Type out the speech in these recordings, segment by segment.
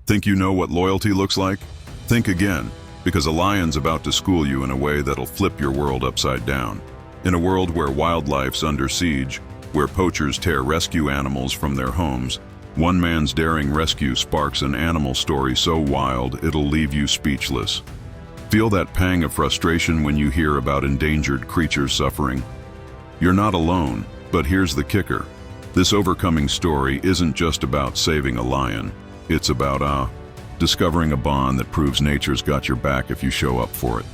Think you know what loyalty looks like? Think again, because a lion's about to school you in a way that'll flip your world upside down. In a world where wildlife's under siege, where poachers tear rescue animals from their homes, one man's daring rescue sparks an animal story so wild it'll leave you speechless. Feel that pang of frustration when you hear about endangered creatures suffering. You're not alone, but here's the kicker. This overcoming story isn't just about saving a lion. It's about, discovering a bond that proves nature's got your back if you show up for it.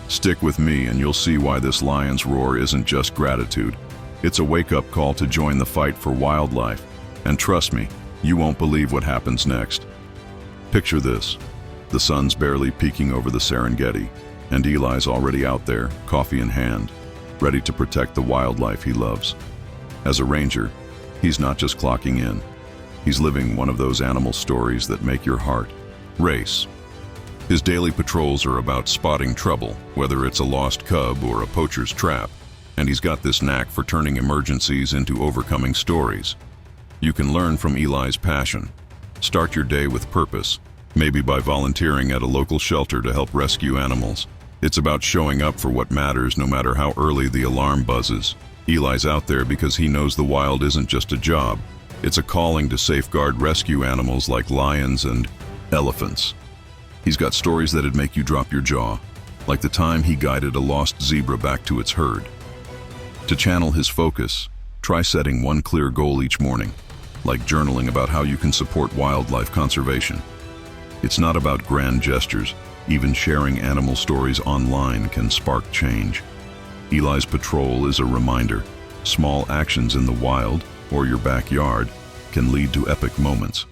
Stick with me and you'll see why this lion's roar isn't just gratitude. It's a wake-up call to join the fight for wildlife. And trust me, you won't believe what happens next. Picture this. The sun's barely peeking over the Serengeti, and Eli's already out there, coffee in hand, ready to protect the wildlife he loves. As a ranger, he's not just clocking in. He's living one of those animal stories that make your heart race. His daily patrols are about spotting trouble, whether it's a lost cub or a poacher's trap, and he's got this knack for turning emergencies into overcoming stories. You can learn from Eli's passion. Start your day with purpose, maybe by volunteering at a local shelter to help rescue animals. It's about showing up for what matters no matter how early the alarm buzzes. Eli's out there because he knows the wild isn't just a job. It's a calling to safeguard rescue animals like lions and elephants. He's got stories that'd make you drop your jaw, like the time he guided a lost zebra back to its herd. To channel his focus, try setting one clear goal each morning, like journaling about how you can support wildlife conservation. It's not about grand gestures. Even sharing animal stories online can spark change. Eli's patrol is a reminder. Small actions in the wild or your backyard can lead to epic moments.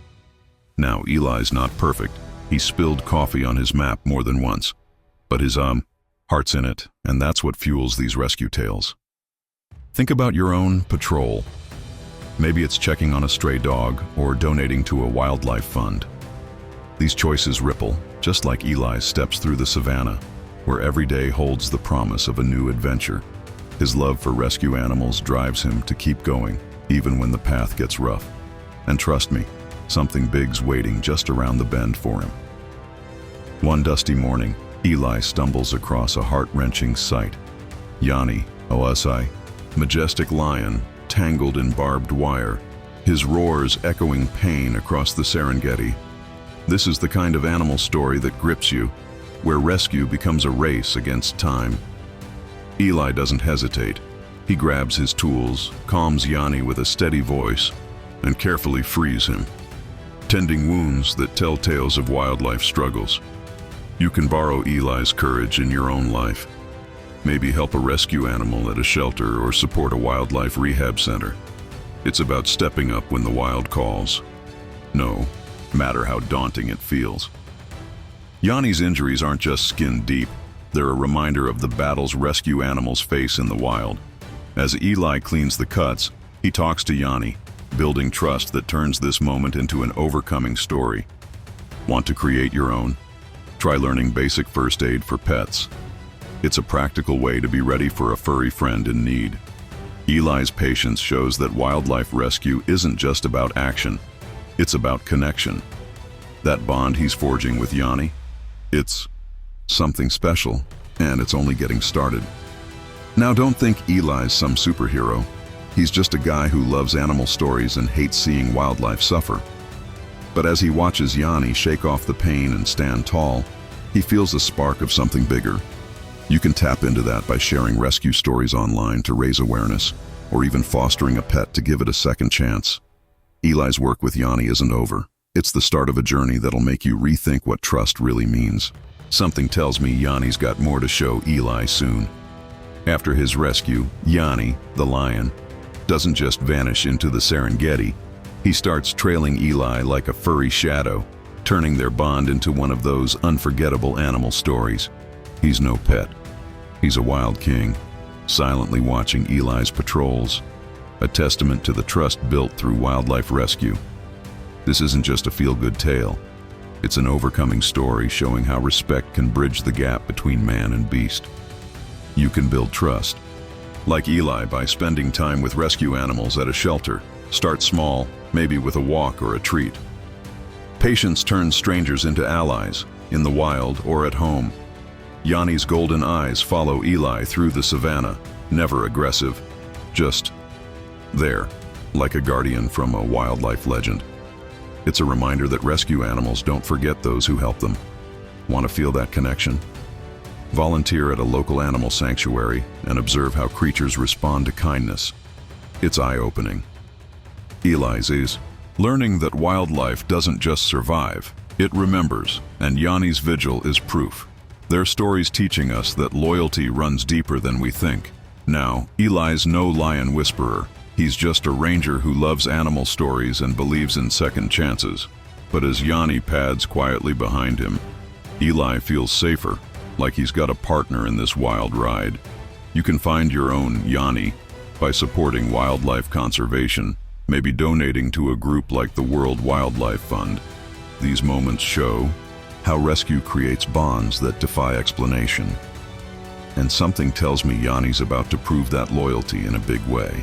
Now, Eli's not perfect. He spilled coffee on his map more than once, but his heart's in it, and that's what fuels these rescue tales. Think about your own patrol. Maybe it's checking on a stray dog or donating to a wildlife fund. These choices ripple, just like Eli's steps through the savanna, where every day holds the promise of a new adventure. His love for rescue animals drives him to keep going, even when the path gets rough. And trust me, something big's waiting just around the bend for him. One dusty morning, Eli stumbles across a heart-wrenching sight. Yanni, OSI, majestic lion, tangled in barbed wire, his roars echoing pain across the Serengeti. This is the kind of animal story that grips you, where rescue becomes a race against time. Eli doesn't hesitate. He grabs his tools, calms Yanni with a steady voice, and carefully frees him, tending wounds that tell tales of wildlife struggles. You can borrow Eli's courage in your own life. Maybe help a rescue animal at a shelter or support a wildlife rehab center. It's about stepping up when the wild calls. No matter how daunting it feels. Yanni's injuries aren't just skin deep. They're a reminder of the battles rescue animals face in the wild. As Eli cleans the cuts, he talks to Yanni, building trust that turns this moment into an overcoming story. Want to create your own? Try learning basic first aid for pets. It's a practical way to be ready for a furry friend in need. Eli's patience shows that wildlife rescue isn't just about action, it's about connection. That bond he's forging with Yanni, it's something special, and it's only getting started. Now, don't think Eli's some superhero. He's just a guy who loves animal stories and hates seeing wildlife suffer. But as he watches Yanni shake off the pain and stand tall, he feels a spark of something bigger. You can tap into that by sharing rescue stories online to raise awareness, or even fostering a pet to give it a second chance. Eli's work with Yanni isn't over. It's the start of a journey that'll make you rethink what trust really means. Something tells me Yanni's got more to show Eli soon. After his rescue, Yanni, the lion, doesn't just vanish into the Serengeti. He starts trailing Eli like a furry shadow, turning their bond into one of those unforgettable animal stories. He's no pet. He's a wild king, silently watching Eli's patrols, a testament to the trust built through wildlife rescue. This isn't just a feel-good tale. It's an overcoming story showing how respect can bridge the gap between man and beast. You can build trust, like Eli, by spending time with rescue animals at a shelter. Start small, maybe with a walk or a treat. Patience turns strangers into allies, in the wild or at home. Yanni's golden eyes follow Eli through the savanna, never aggressive, just there, like a guardian from a wildlife legend. It's a reminder that rescue animals don't forget those who help them. Want to feel that connection? Volunteer at a local animal sanctuary and observe how creatures respond to kindness. It's eye-opening. Eli's is learning that wildlife doesn't just survive, it remembers, and Yanni's vigil is proof. Their stories teaching us that loyalty runs deeper than we think. Now, Eli's no lion whisperer. He's just a ranger who loves animal stories and believes in second chances. But as Yanni pads quietly behind him, Eli feels safer, like he's got a partner in this wild ride. You can find your own Yanni by supporting wildlife conservation, maybe donating to a group like the World Wildlife Fund. These moments show how rescue creates bonds that defy explanation. And something tells me Yanni's about to prove that loyalty in a big way.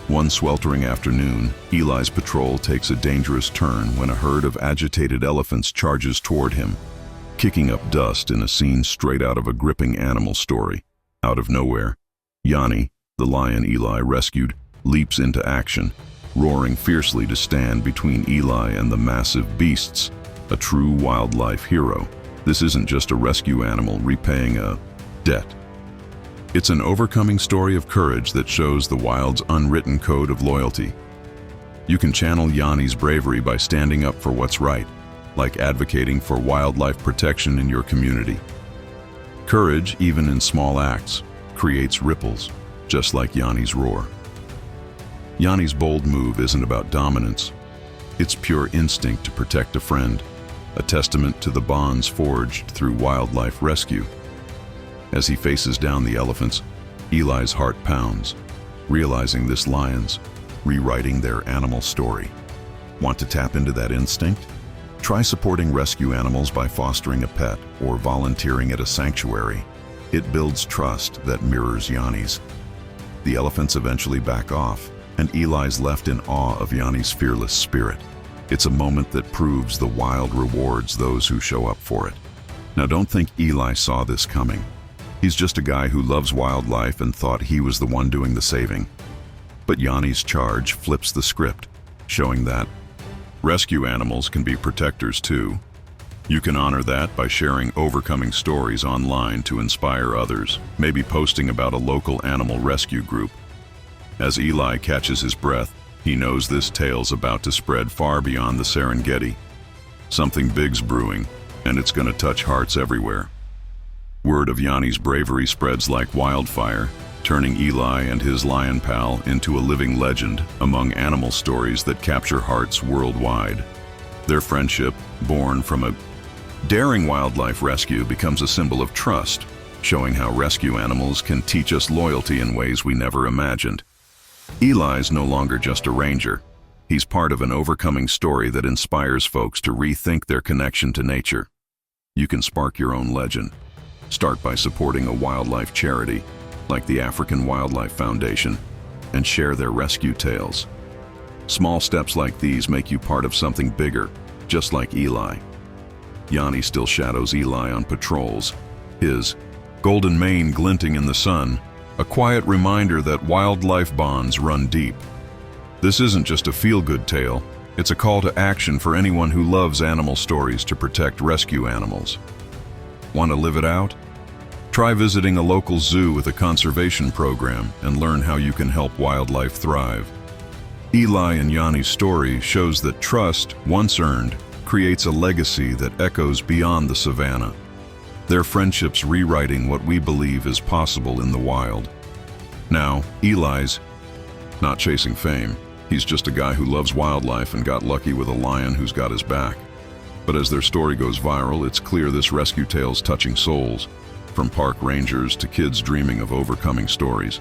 One sweltering afternoon, Eli's patrol takes a dangerous turn when a herd of agitated elephants charges toward him, kicking up dust in a scene straight out of a gripping animal story. Out of nowhere, Yanni, the lion Eli rescued, leaps into action, roaring fiercely to stand between Eli and the massive beasts, a true wildlife hero. This isn't just a rescue animal repaying a debt. It's an overcoming story of courage that shows the wild's unwritten code of loyalty. You can channel Yanni's bravery by standing up for what's right, like advocating for wildlife protection in your community. Courage, even in small acts, creates ripples, just like Yanni's roar. Yanni's bold move isn't about dominance. It's pure instinct to protect a friend, a testament to the bonds forged through wildlife rescue. As he faces down the elephants, Eli's heart pounds, realizing this lion's rewriting their animal story. Want to tap into that instinct? Try supporting rescue animals by fostering a pet or volunteering at a sanctuary. It builds trust that mirrors Yanni's. The elephants eventually back off, and Eli's left in awe of Yanni's fearless spirit. It's a moment that proves the wild rewards those who show up for it. Now, don't think Eli saw this coming. He's just a guy who loves wildlife and thought he was the one doing the saving. But Yanni's charge flips the script, showing that rescue animals can be protectors too. You can honor that by sharing overcoming stories online to inspire others, maybe posting about a local animal rescue group. As Eli catches his breath, he knows this tale's about to spread far beyond the Serengeti. Something big's brewing, and it's gonna touch hearts everywhere. Word of Yanni's bravery spreads like wildfire, turning Eli and his lion pal into a living legend among animal stories that capture hearts worldwide. Their friendship, born from a daring wildlife rescue, becomes a symbol of trust, showing how rescue animals can teach us loyalty in ways we never imagined. Eli's no longer just a ranger. He's part of an overcoming story that inspires folks to rethink their connection to nature. You can spark your own legend. Start by supporting a wildlife charity, like the African Wildlife Foundation, and share their rescue tales. Small steps like these make you part of something bigger, just like Eli. Yanni still shadows Eli on patrols, his golden mane glinting in the sun, a quiet reminder that wildlife bonds run deep. This isn't just a feel-good tale, it's a call to action for anyone who loves animal stories to protect rescue animals. Want to live it out? Try visiting a local zoo with a conservation program and learn how you can help wildlife thrive. Eli and Yanni's story shows that trust, once earned, creates a legacy that echoes beyond the savanna. Their friendships rewriting what we believe is possible in the wild. Now, Eli's not chasing fame. He's just a guy who loves wildlife and got lucky with a lion who's got his back. But as their story goes viral, it's clear this rescue tale's touching souls, from park rangers to kids dreaming of overcoming stories.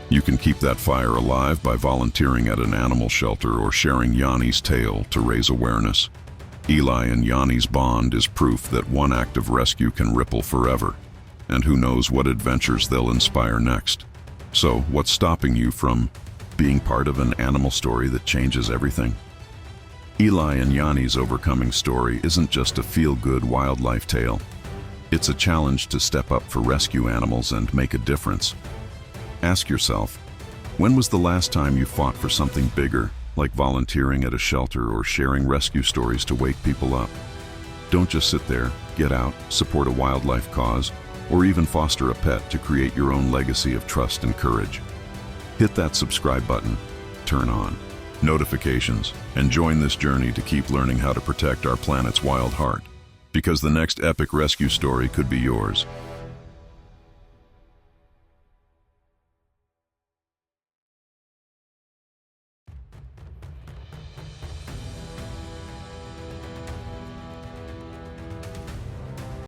You can keep that fire alive by volunteering at an animal shelter or sharing Yanni's tale to raise awareness. Eli and Yanni's bond is proof that one act of rescue can ripple forever, and who knows what adventures they'll inspire next. So, what's stopping you from being part of an animal story that changes everything? Eli and Yanni's overcoming story isn't just a feel-good wildlife tale. It's a challenge to step up for rescue animals and make a difference. Ask yourself, when was the last time you fought for something bigger, like volunteering at a shelter or sharing rescue stories to wake people up? Don't just sit there, get out, support a wildlife cause, or even foster a pet to create your own legacy of trust and courage. Hit that subscribe button, turn on notifications, and join this journey to keep learning how to protect our planet's wild heart. Because the next epic rescue story could be yours.